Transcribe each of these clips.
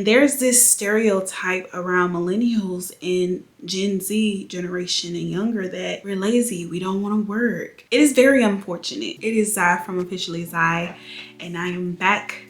There's this stereotype around millennials and Gen Z generation and younger that we're lazy, we don't want to work. It is very unfortunate. It is Zai from Officially Zai, and I am back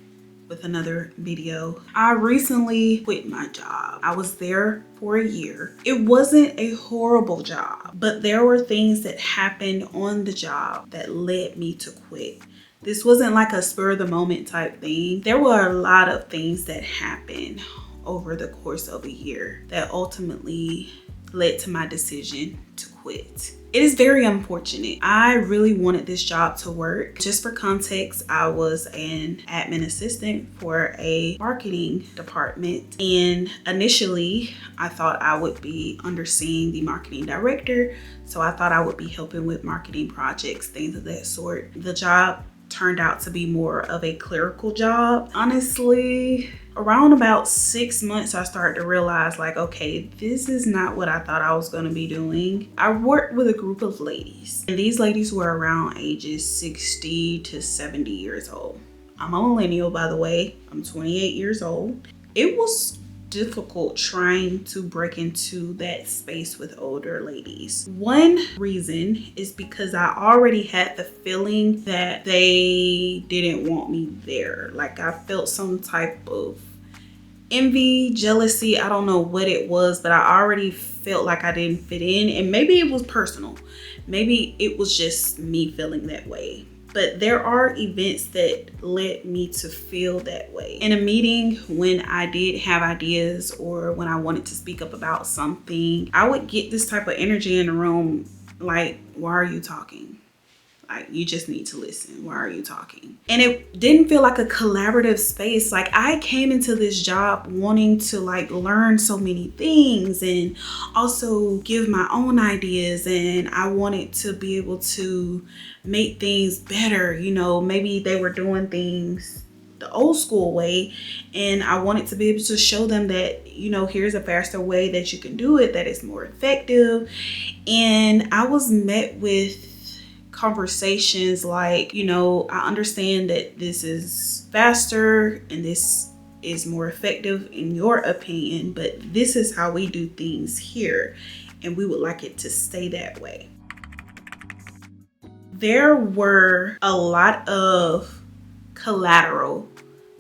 with another video. I recently quit my job. I was there for a year. It wasn't a horrible job, but there were things that happened on the job that led me to quit. This wasn't like a spur of the moment type thing. There were a lot of things that happened over the course of a year that ultimately led to my decision to quit. It is very unfortunate. I really wanted this job to work. Just for context, I was an admin assistant for a marketing department. And initially, I thought I would be underseeing the marketing director. So I thought I would be helping with marketing projects, things of that sort. The job turned out to be more of a clerical job. Honestly, around about 6 months, I started to realize like, okay, this is not what I thought I was gonna be doing. I worked with a group of ladies, and these ladies were around ages 60 to 70 years old. I'm a millennial, by the way. I'm 28 years old. It was difficult trying to break into that space with older ladies. One reason is because I already had the feeling that they didn't want me there. Like I felt some type of envy, jealousy, I don't know what it was, but I already felt like I didn't fit in, and maybe it was personal. Maybe it was just me feeling that way. But there are events that led me to feel that way. In a meeting, when I did have ideas or when I wanted to speak up about something, I would get this type of energy in the room like, why are you talking? Like, you just need to listen. Why are you talking? And it didn't feel like a collaborative space. Like I came into this job wanting to like learn so many things and also give my own ideas. And I wanted to be able to make things better. You know, maybe they were doing things the old school way, and I wanted to be able to show them that, you know, here's a faster way that you can do it that is more effective. And I was met with conversations like, you know, I understand that this is faster and this is more effective in your opinion, but this is how we do things here, and we would like it to stay that way. There were a lot of collateral.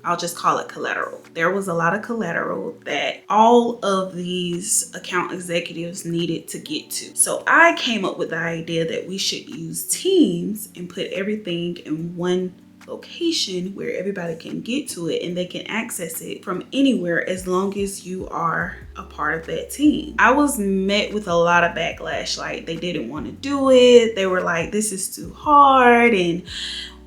I'll just call it collateral. There was a lot of collateral that all of these account executives needed to get to. So I came up with the idea that we should use Teams and put everything in one location where everybody can get to it and they can access it from anywhere as long as you are a part of that team. I was met with a lot of backlash. Like they didn't want to do it. They were like, this is too hard and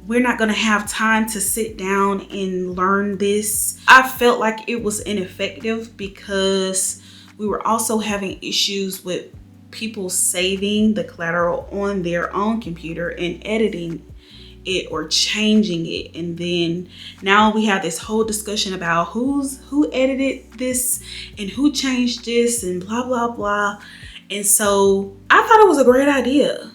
we're not going to have time to sit down and learn this. I felt like it was ineffective because we were also having issues with people saving the collateral on their own computer and editing it or changing it. And then now we have this whole discussion about who edited this and who changed this and blah, blah, blah. And so I thought it was a great idea,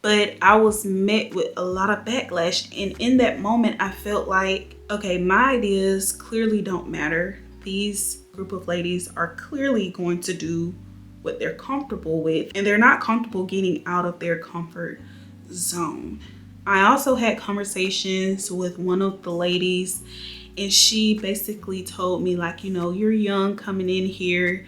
but I was met with a lot of backlash. And in that moment, I felt like, okay, my ideas clearly don't matter. These group of ladies are clearly going to do what they're comfortable with, and they're not comfortable getting out of their comfort zone. I also had conversations with one of the ladies, and she basically told me like, you know, you're young coming in here,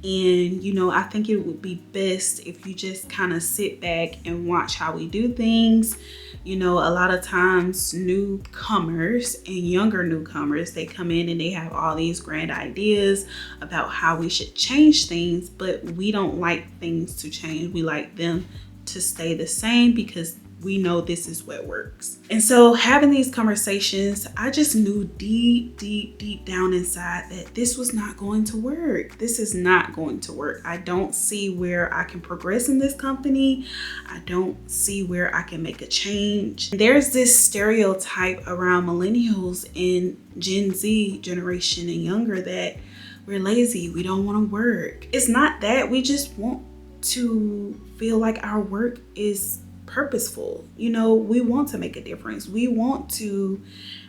and, you know, I think it would be best if you just kind of sit back and watch how we do things. You know, a lot of times newcomers and younger newcomers, they come in and they have all these grand ideas about how we should change things, but we don't like things to change. We like them to stay the same because we know this is what works. And so having these conversations, I just knew deep, deep, deep down inside that this was not going to work. This is not going to work. I don't see where I can progress in this company. I don't see where I can make a change. There's this stereotype around millennials and Gen Z generation and younger that we're lazy, we don't want to work. It's not that. We just want to feel like our work is purposeful. You know, we want to make a difference. We want to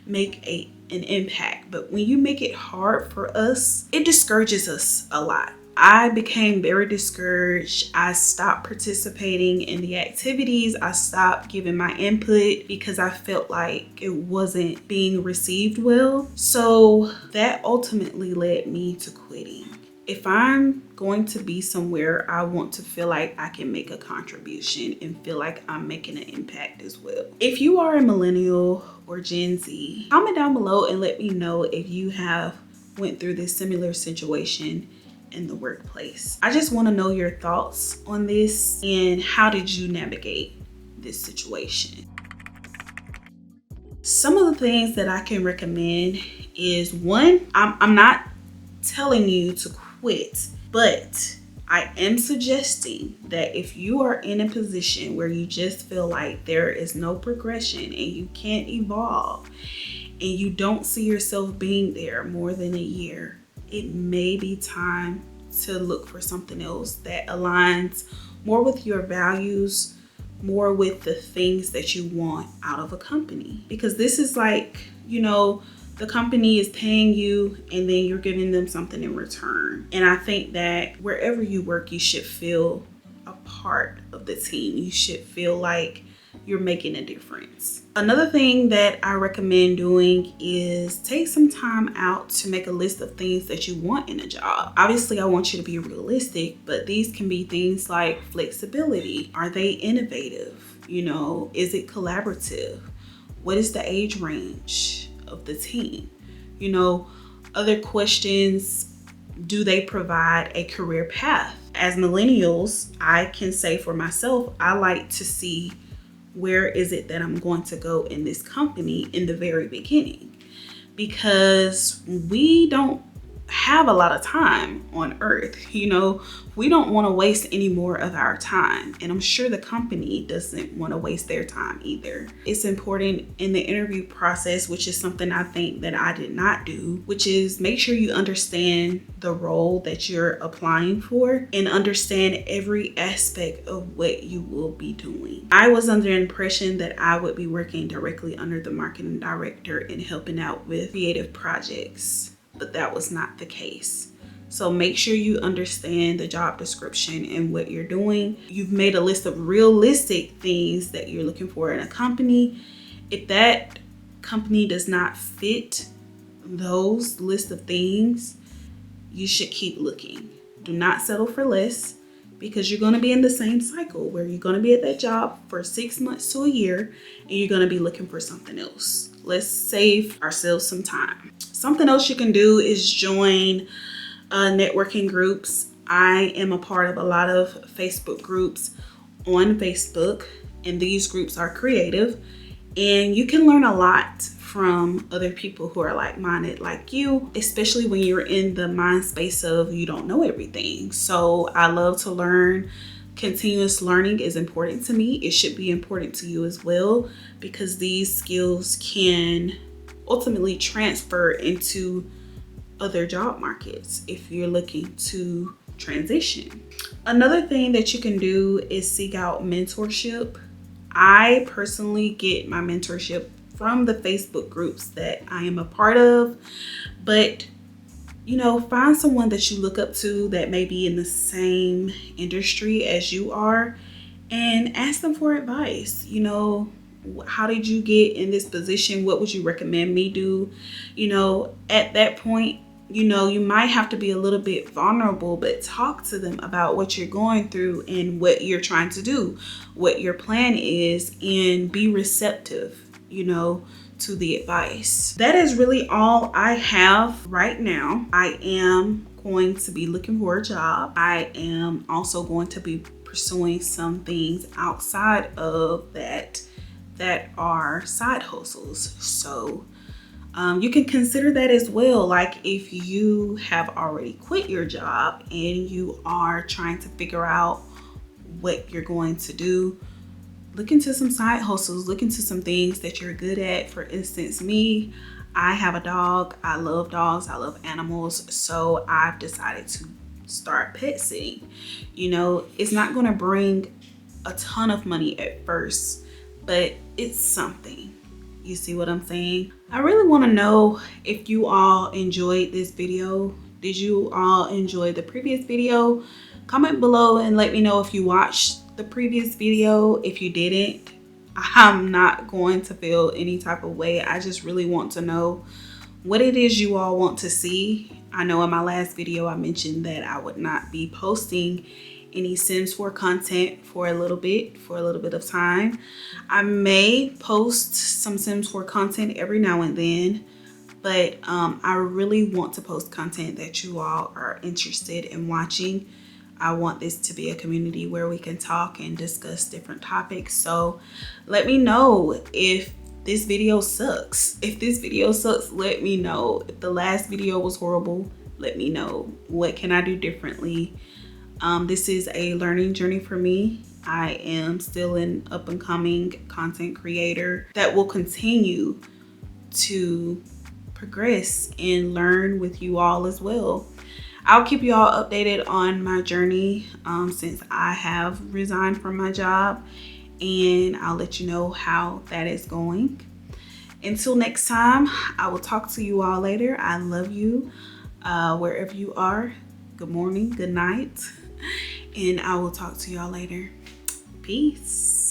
make a an impact. But when you make it hard for us, it discourages us a lot. I became very discouraged. I stopped participating in the activities. I stopped giving my input because I felt like it wasn't being received well. So that ultimately led me to quitting. If I'm going to be somewhere, I want to feel like I can make a contribution and feel like I'm making an impact as well. If you are a millennial or Gen Z, comment down below and let me know if you have went through this similar situation in the workplace. I just want to know your thoughts on this and how did you navigate this situation? Some of the things that I can recommend is, one, I'm not telling you to quit, but I am suggesting that if you are in a position where you just feel like there is no progression and you can't evolve and you don't see yourself being there more than a year, it may be time to look for something else that aligns more with your values, more with the things that you want out of a company. Because this is like, the company is paying you and then you're giving them something in return. And I think that wherever you work, you should feel a part of the team. You should feel like you're making a difference. Another thing that I recommend doing is take some time out to make a list of things that you want in a job. Obviously, I want you to be realistic, but these can be things like flexibility. Are they innovative? Is it collaborative? What is the age range of the team? Other questions, do they provide a career path? As millennials, I can say for myself, I like to see where is it that I'm going to go in this company in the very beginning, because we don't have a lot of time on earth. We don't want to waste any more of our time, and I'm sure the company doesn't want to waste their time either. It's important in the interview process, which is something I think that I did not do, which is make sure you understand the role that you're applying for and understand every aspect of what you will be doing. I was under the impression that I would be working directly under the marketing director and helping out with creative projects, but that was not the case. So make sure you understand the job description and what you're doing. You've made a list of realistic things that you're looking for in a company. If that company does not fit those list of things, you should keep looking. Do not settle for less, because you're going to be in the same cycle where you're going to be at that job for 6 months to a year and you're going to be looking for something else. Let's save ourselves some time. Something else you can do is join networking groups. I am a part of a lot of Facebook groups on Facebook, and these groups are creative, and you can learn a lot from other people who are like-minded like you, especially when you're in the mind space of you don't know everything. So I love to learn. Continuous learning is important to me. It should be important to you as well, because these skills can ultimately transfer into other job markets if you're looking to transition. Another thing that you can do is seek out mentorship. I personally get my mentorship from the Facebook groups that I am a part of, but find someone that you look up to that may be in the same industry as you are and ask them for advice. How did you get in this position? What would you recommend me do? At that point, you might have to be a little bit vulnerable, but talk to them about what you're going through and what you're trying to do, what your plan is, and be receptive, to the advice. That is really all I have right now. I am going to be looking for a job. I am also going to be pursuing some things outside of that are side hustles. So you can consider that as well. Like if you have already quit your job and you are trying to figure out what you're going to do, look into some side hustles, look into some things that you're good at. For instance, me, I have a dog. I love dogs. I love animals. So I've decided to start pet sitting. It's not going to bring a ton of money at first, but it's something. You see what I'm saying? I really want to know if you all enjoyed this video. Did you all enjoy the previous video? Comment below and let me know if you watched the previous video. If you didn't, I'm not going to feel any type of way. I just really want to know what it is you all want to see. I know in my last video I mentioned that I would not be posting any Sims 4 content for a little bit of time. I may post some Sims 4 content every now and then, but I really want to post content that you all are interested in watching. I want this to be a community where we can talk and discuss different topics. So let me know if this video sucks. If this video sucks, let me know. If the last video was horrible, let me know. What can I do differently? This is a learning journey for me. I am still an up and coming content creator that will continue to progress and learn with you all as well. I'll keep you all updated on my journey since I have resigned from my job, and I'll let you know how that is going. Until next time, I will talk to you all later. I love you wherever you are. Good morning, good night, and I will talk to y'all later. Peace.